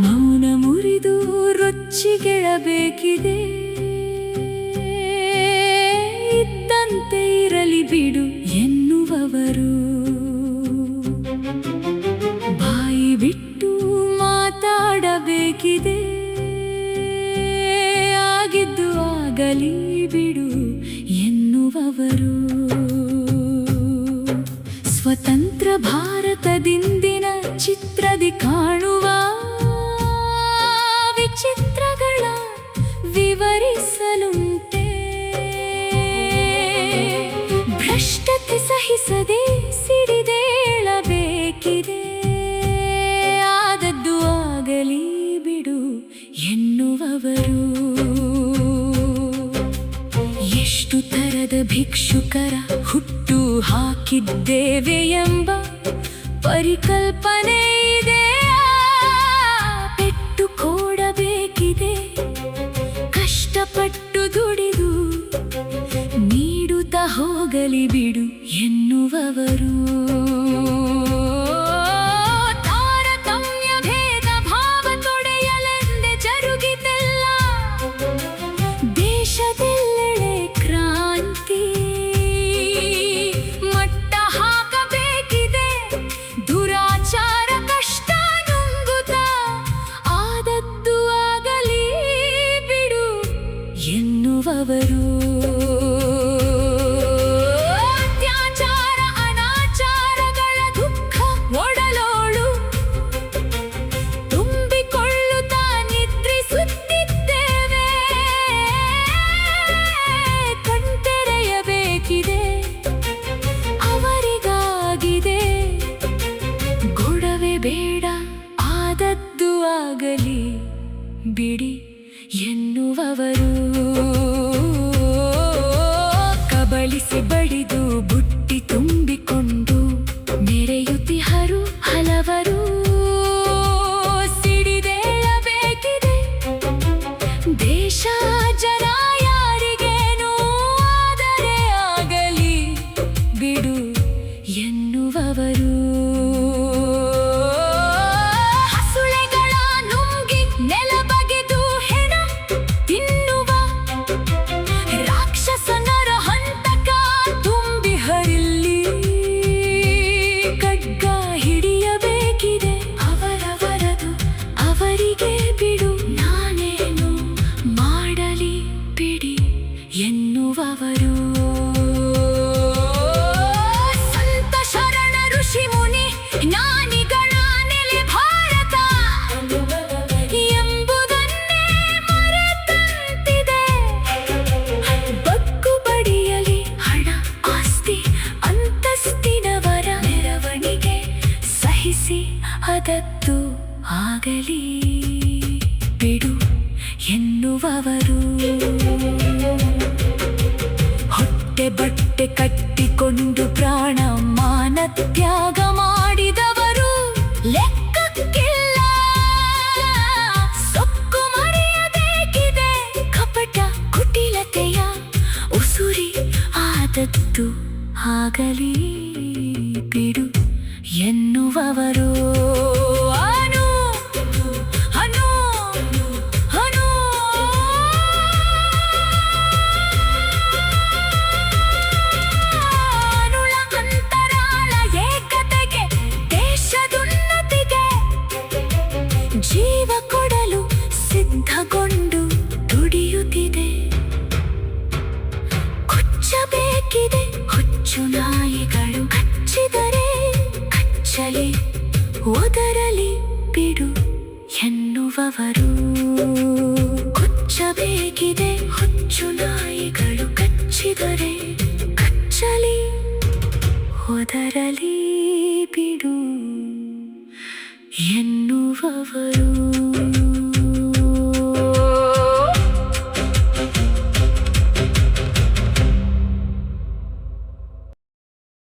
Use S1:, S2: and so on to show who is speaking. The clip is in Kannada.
S1: ಮೌನ ಮುರಿದು ರೊಚ್ಚಿಗೆಳಬೇಕಿದೆ, ಇದ್ದಂತೆ ಇರಲಿ ಬಿಡು ಎನ್ನುವವರು. ಬಾಯಿ ಬಿಟ್ಟು ಮಾತಾಡಬೇಕಿದೆ, ಆಗಿದ್ದು ಆಗಲಿ ಬಿಡು ಎನ್ನುವವರು. ಸ್ವತಂತ್ರ ಭಾರತದಿಂದಿನ ಚಿತ್ರದಿ ಕಾಣುವ ವಿಚಿತ್ರಗಳ ವಿವರಿಸಲುಂಟೆ. ಭ್ರಷ್ಟತೆ ಸಹಿಸದೆ ಸಿಡಿದೇಳಬೇಕಿದೆ, ಆದದ್ದು ಆಗಲಿ ಬಿಡು ಎನ್ನುವವರು. ಎಷ್ಟು ತರದ ಭಿಕ್ಷುಕರ ಹುಟ್ಟು ಹಾಕಿದ್ದೇವೆ ಎಂಬ ಪರಿಕಲ್ಪನೆ ಇದೆ. ಪೆಟ್ಟು ಕೊಡಬೇಕಿದೆ, ಕಷ್ಟಪಟ್ಟು ದುಡಿದು ನೀಡುತ್ತಾ ಹೋಗಲಿ ಬಿಡು ಎನ್ನುವವರು. ತಾರತಮ್ಯ ಭೇದ ಭಾವ ತೊಡೆಯಲೆಂದೇ ಜರುಗಿದೆಲ್ಲ, ದೇಶದೆಲ್ಲೆಡೆ ಕ್ರಾಂತಿ ಮಟ್ಟ ಹಾಕಬೇಕಿದೆ. ದುರಾಚಾರ ಕಷ್ಟ ನುಂಗುತ್ತ ಆದದ್ದು ಆಗಲಿ ಬಿಡು ಎನ್ನುವವರು. ಅತ್ಯಾಚಾರ ಅನಾಚಾರಗಳ ದುಃಖ ಒಡಲೋಳು ತುಂಬಿಕೊಳ್ಳುತ್ತಾ ನಿದ್ರಿಸುತ್ತಿದ್ದೇವೆ. ಕಣ್ತೆರೆಯಬೇಕಿದೆ, ಅವರಿಗಾಗಿದೆ. ಗೊಡವೆ ಬೇಡ, ಆದದ್ದು ಆಗಲಿ ಬಿಡಿ ಎನ್ನುವವರು. ಕಬಳಿಸಿ ಬಡಿದು ಬುಟ್ಟಿ ತುಂಬಿಕೊಂಡು ಮೆರೆಯುತ್ತಿಹರು ಹಲವರು. ಸಿಡಿದೇಳಬೇಕಿದೆ, ದೇಶ ಜನ ಯಾರಿಗೇನೂ ಆದರೆ ಆಗಲಿ ಬಿಡು ಎನ್ನುವವರು. ಹಸುಳೆಗಳ ನುಂಗಿ ನೆಲ ಬಗೆದು ಹೆಣ ತಿನ್ನುವ ರಾಕ್ಷಸನರ ಹಂತಕ ತುಂಬಿ ಹರಿಲ್ಲಿ. ಖಡ್ಗ ಹಿಡಿಯಬೇಕಿದೆ, ಅವರವರದು ಅವರಿಗೆ ಬಿಡು, ನಾನೇನು ಮಾಡಲಿ ಬಿಡಿ ಎನ್ನುವವರು. ಸಂತ ಶರಣ ಋಷಿ ಮುನಿ ಜ್ಞಾನಿಗಳ ನೆಲೆ ಭಾರತ ಎಂಬುದನ್ನೇ ಮರೆತಂತಿದೆ. ಬಗ್ಗು ಬಡಿಯಲಿ ಹಣ ಆಸ್ತಿ ಅಂತಸ್ತಿನವರ ಮೆರವಣಿಗೆ ಸಹಿಸಿ ಅದದ್ದು ಆಗಲಿ ಬಿಡು ಎನ್ನುವವರು. ಹೊಟ್ಟೆ ಬಟ್ಟೆ ಕಟ್ಟಿಕೊಂಡು ಪ್ರಾಣ ಮಾನ ತ್ಯಾಗ ಮಾಡಿದವರು ಲೆಕ್ಕಕ್ಕಿಲ್ಲ. ಸೊಕ್ಕು ಮರೆಯಬೇಕಿದೆ, ಕಪಟ ಕುಟಿಲತೆಯ ಉಸುರಿ ಆದದ್ದು ಆಗಲಿ ಬಿಡು ಎನ್ನುವವರು. ಅನು ಅನು ಅನು ಅನುಳ ಅಂತರಾಳ ಏಕತೆಗೆ, ದೇಶದುನ್ನತಿಗೆ ಜೀವ ಕೊಡಲು ಸಿದ್ಧಗೊಂಡು ದುಡಿಯುತ್ತಿದೆ. ಕೊಚ್ಚಬೇಕಿದೆ ಹುಚ್ಚು ನಾಯಿಗಳು, ಕಚ್ಚಿದರೆ ಕಚ್ಚಲಿ ಒದರಲಿ ಬಿಡು ಎನ್ನುವವರು. ಕೊಚ್ಚಬೇಕಿದೆ ಹುಚ್ಚು ನಾಯಿಗಳು, ಕಚ್ಚಿದರೆ ಕಚ್ಚಲಿ ಒದರಲಿ ಬಿಡು ಎನ್ನುವವರು.